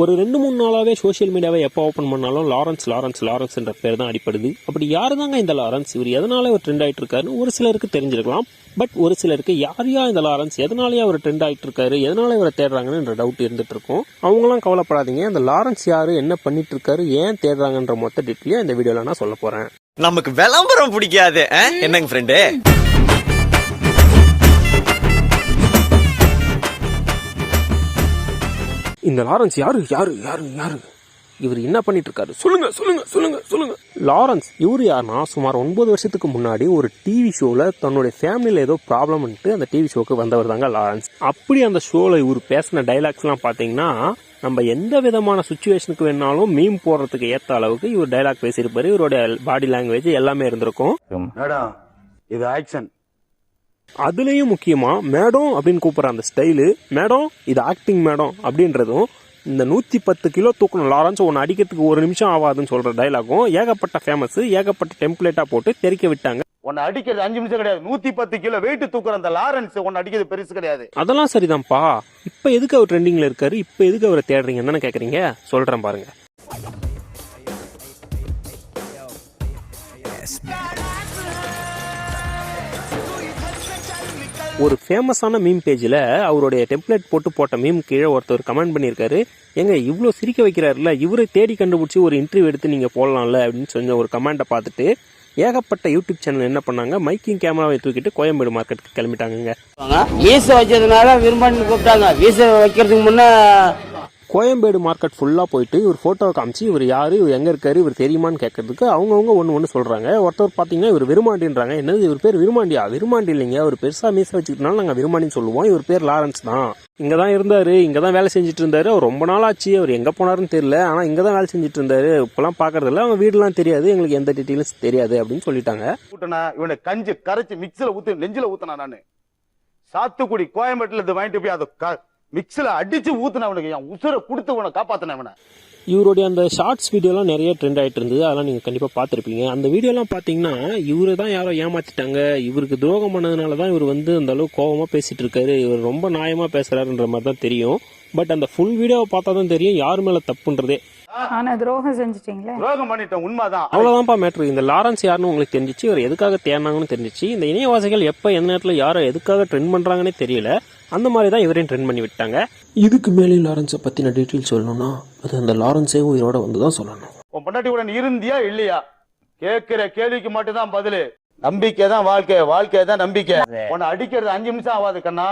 ஒரு 2-3 நாளாவே சோஷியல் மீடியாவை எப்போ ஓப்பன் பண்ணாலும் லாரன்ஸ் என்ற பேர் தான் அடிப்படுது. அப்படி யாரு தாங்க இந்த லாரன்ஸ், இவர் எதனால ஒரு ட்ரெண்ட் ஆயிட்டு இருக்காருன்னு ஒரு சிலருக்கு தெரிஞ்சிருக்கலாம். பட் ஒரு சிலருக்கு யாரையா இந்த லாரன்ஸ், எதனாலயா அவர் ட்ரெண்ட் ஆயிட்டு இருக்காரு, எதனால இவரை தேடுறாங்கன்னு டவுட் இருந்துட்டு இருக்கும். அவங்களாம் கவலைப்படாதீங்க, இந்த லாரன்ஸ் யாரு, என்ன பண்ணிட்டு இருக்காரு, ஏன் தேடுறாங்கன்ற மொத்த டீட்டெயிலா இந்த வீடியோல நான் சொல்ல போறேன். நமக்கு விளம்பரம் பிடிக்காது என்னங்க ஃப்ரெண்டு. இந்த லாரன்ஸ் யாரு யாரு யாரு யாரு இவர் என்ன பண்ணிட்டு இருக்காரு, சொல்லுங்க சொல்லுங்க சொல்லுங்க சொல்லுங்க. லாரன்ஸ் இவர் யாருன்னா, சுமார் 9 வருஷத்துக்கு முன்னாடி ஒரு டிவி ஷோல தன்னுடைய ஃபேமிலியில ஏதோ ப்ராப்ளம்ட்டு அந்த டிவி ஷோக்கு வந்தவர் தாங்க லாரன்ஸ். அப்படி அந்த ஷோல இவர் பேசின டைலாக்ஸ் எல்லாம் பாத்தீங்கன்னா, நம்ம எந்த விதமான சுச்சுவேஷனுக்கு வேணாலும் மீம் போடுறதுக்கு ஏத்த அளவுக்கு இவர் டைலாக் பேசியிருப்பாரு. இவருடைய பாடி லாங்குவேஜ் எல்லாமே இருந்திருக்கும். இது ஆக்ஷன். அதுலயும் முக்கியமா மேடம் அப்படின்னு கூப்பிடுற அந்த ஸ்டைலு, மேடம் இது ஆக்டிங் மேடம் அப்படின்றதும், இந்த 110 கிலோ தூக்கணும் லாரன்ஸ் ஒன்னு அடிக்கிறதுக்கு 1 நிமிஷம் ஆகாதுன்னு சொல்ற டைலாகும் ஏகப்பட்ட ஃபேமஸ், ஏகப்பட்ட டெம்ப்ளேட்டா போட்டு தெரிக்க விட்டாங்க. உன்னை அடிக்கிறது 5 நிமிஷம் கிடையாது, 110 கிலோ வெயிட் தூக்குற அந்த லாரன்ஸ் உன்னை அடிக்கிறது பெருசு கிடையாது. அதெல்லாம் சரிதான்ப்பா. இப்ப எதுக்கு அவர் ட்ரெண்டிங்ல இருக்காரு, இப்ப எதுக்கு அவரை தேடுறீங்கன்னு தானே கேக்குறீங்க. சொல்றேன் பாருங்க. ஒரு ஃபேமஸான மீம் பேஜில் அவருடைய டெம்ப்ளேட் போட்ட மீம் கீழே ஒருத்தர் கமெண்ட் பண்ணியிருக்காரு, எங்க இவ்வளோ சிரிக்க வைக்கிறாருல, இவரை தேடி கண்டுபிடிச்சி ஒரு இன்டர்வியூ எடுத்து நீங்கள் போடலாம்ல அப்படின்னு சொன்ன ஒரு கமெண்ட்டை பார்த்துட்டு ஏகப்பட்ட யூடியூப் சேனல் என்ன பண்ணாங்க, மைக்கிங் கேமராவை தூக்கிட்டு கோயம்பேடு மார்க்கெட்டுக்கு கிளம்பிட்டாங்க. வீச வச்சதுனால விரும்பாண்டி கூப்பிட்டாங்க. வீச வைக்கிறதுக்கு முன்ன கோயம்பேடு மார்க்கெட் ஃபுல்லாக போயிட்டு இவர் ஃபோட்டோவை காமிச்சு இவர் யாரு, இவர் எங்கே இருக்காரு, இவர் தெரியுமான்னு கேட்கறதுக்கு அவங்கவுங்க ஒன்று சொல்கிறாங்க. ஒருத்தர் பார்த்தீங்கன்னா இவர் விருமாண்டின்றாங்க. என்னது இவர் பேர் விருமாண்டியா? விருமாண்டி இல்லைங்க, அவர் பெருசாக மீச வச்சுக்கிட்டனால நாங்கள் விருமாண்டின்னு சொல்லுவோம். இவர் பேர் லாரன்ஸ் தான். இங்கே தான் இருந்தார், இங்கே தான் வேலை செஞ்சுட்டு இருந்தார். அவர் ரொம்ப நாள் ஆச்சு, அவர் எங்கே போனாருன்னு தெரியல, ஆனால் இங்கே தான் வேலை செஞ்சுட்டு இருந்தார். இப்போலாம் பார்க்கறதில்ல, அவங்க வீடுலாம் தெரியாது, எங்களுக்கு எந்த டீட்டெயில்ஸ் தெரியாது அப்படின்னு சொல்லிட்டாங்க. இவனை கஞ்சி கரைச்சி மிக்ஸில் ஊற்றி நெஞ்சில் ஊற்றினா நான் சாத்துக்குடி கோயம்பேட்டில் இது வாங்கிட்டு போய் அதை மிக்ஸில் அடிச்சு ஊத்துனவனுக்கு என் உசுரை கொடுத்து உன காப்பாத்தினவன. இவருடைய அந்த ஷார்ட்ஸ் வீடியோலாம் நிறைய ட்ரெண்ட் ஆகிட்டு இருந்தது, அதெல்லாம் நீங்கள் கண்டிப்பாக பார்த்துருப்பீங்க. அந்த வீடியோலாம் பார்த்தீங்கன்னா இவரு தான் யாரோ ஏமாத்திட்டாங்க, இவருக்கு துரோகம் பண்ணதுனால தான் இவர் அந்த அளவுக்கு கோபமாக பேசிட்டு இருக்காரு, இவர் ரொம்ப நியாயமாக பேசுறாருன்ற மாதிரி தான் தெரியும். பட் அந்த ஃபுல் வீடியோவை பார்த்தா தான் தெரியும் யார் மேலே தப்புன்றதே. துரோகம் செஞ்சுட்டீங்களே, துரோகம் பண்ணிட்டோம், உண்மைதான். அவ்வளவுதான்ப்பா மேட்ரு. இந்த லாரன்ஸ் யாருன்னு உங்களுக்கு தெரிஞ்சிச்சு, இவர் எதுக்காக தேடினாங்கன்னு தெரிஞ்சிச்சு. இந்த இணையவாசிகள் எப்ப எந்த நேரத்தில் யாரை எதுக்காக ட்ரெண்ட் பண்றாங்கன்னே தெரியல. அந்த மாதிரி தான் இவரையும் ட்ரெண்ட் பண்ணி விட்டாங்க. இதுக்கு மேலே லாரன்ஸை பத்தின டீட்டெயில் சொல்லணும்னா அது அந்த லாரன்ஸே உயிரோட வந்து தான் சொல்லணும். உன் பொண்டாட்டி உடன் இருந்தியா இல்லையா கேட்கிற கேள்விக்கு மட்டும் தான் பதிலு. நம்பிக்கை தான் வாழ்க்கை, வாழ்க்கை தான் நம்பிக்கை. உன்னை அடிக்கிறது 5 நிமிஷம் ஆகாது கண்ணா.